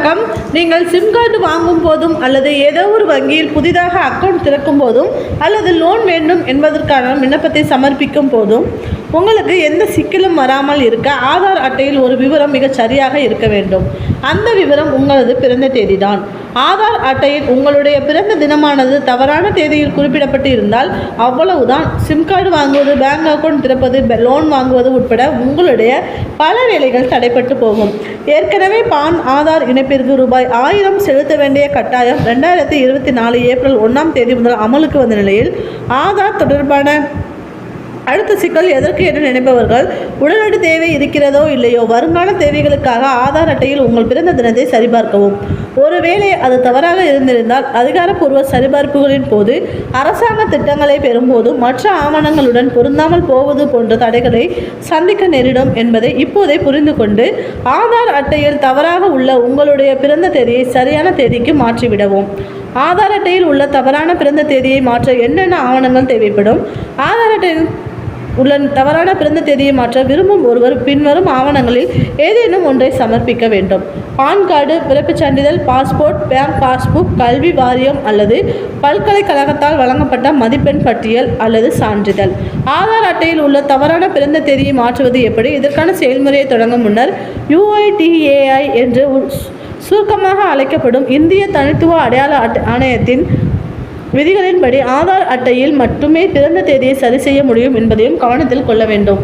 வணக்கம். நீங்கள் sim card வாங்கும் போதும் அல்லது ஏதோ ஒரு வங்கியில் புதிதாக அக்கவுண்ட் திறக்கும் போதும் அல்லது லோன் வேண்டும் என்பதற்கான விண்ணப்பத்தை சமர்ப்பிக்கும் போதும் உங்களுக்கு எந்த சிக்கலும் வராமல் இருக்க ஆதார் அட்டையில் ஒரு விவரம் மிகச் சரியாக இருக்க வேண்டும். அந்த விவரம் உங்களது பிறந்த தேதிதான். ஆதார் அட்டையில் உங்களுடைய பிறந்த தினமானது தவறான தேதியில் குறிப்பிடப்பட்டு இருந்தால் அவ்வளவுதான். சிம் கார்டு வாங்குவது, பேங்க் அக்கவுண்ட் திறப்பது, லோன் வாங்குவது உட்பட உங்களுடைய பல வேலைகள் தடைப்பட்டு போகும். ஏற்கனவே பான் ஆதார் இணைப்பிற்கு ரூபாய் 1000 செலுத்த வேண்டிய கட்டாயம் 2024 ஏப்ரல் 1ஆம் தேதி முதல் அமலுக்கு வந்த நிலையில் ஆதார் தொடர்பான அடுத்த சிக்கல் எதற்கு என்று நினைப்பவர்கள் உடனடி தேவை இருக்கிறதோ இல்லையோ வருங்கால தேவைகளுக்காக ஆதார் அட்டையில் உங்கள் பிறந்த தினத்தை சரிபார்க்கவும். ஒருவேளை அது தவறாக இருந்திருந்தால் அதிகாரப்பூர்வ சரிபார்ப்புகளின் போது அரசாங்க திட்டங்களை பெறும்போது மற்ற ஆவணங்களுடன் பொருந்தாமல் போவது போன்ற தடைகளை சந்திக்க நேரிடும் என்பதை இப்போதே புரிந்து கொண்டு ஆதார் அட்டையில் தவறாக உள்ள உங்களுடைய பிறந்த தேதியை சரியான தேதிக்கு மாற்றிவிடவும். ஆதார் அட்டையில் உள்ள தவறான பிறந்த தேதியை மாற்ற என்னென்ன ஆவணங்கள் தேவைப்படும்? ஆதார் அட்டையில் உள்ள தவறான பிறந்த தேதியை மாற்ற விரும்பும் ஒருவர் பின்வரும் ஆவணங்களில் ஏதேனும் ஒன்றை சமர்ப்பிக்க வேண்டும். பான் கார்டு, பிறப்புச் சான்றிதழ், பாஸ்போர்ட், பேங்க் பாஸ்புக், கல்வி வாரியம் அல்லது பல்கலைக்கழகத்தால் வழங்கப்பட்ட மதிப்பெண் பட்டியல் அல்லது சான்றிதழ். ஆதார் அட்டையில் உள்ள தவறான பிறந்த தேதியை மாற்றுவது எப்படி? இதற்கான செயல்முறையை தொடங்கும் முன்னர் UIDAI என்று சுருக்கமாக அழைக்கப்படும் இந்திய தனித்துவ அடையாள ஆணையத்தின் விதிகளின்படி ஆதார் அட்டையில் மட்டுமே பிறந்த தேதியை சரி செய்ய முடியும் என்பதையும் கவனத்தில் கொள்ள வேண்டும்.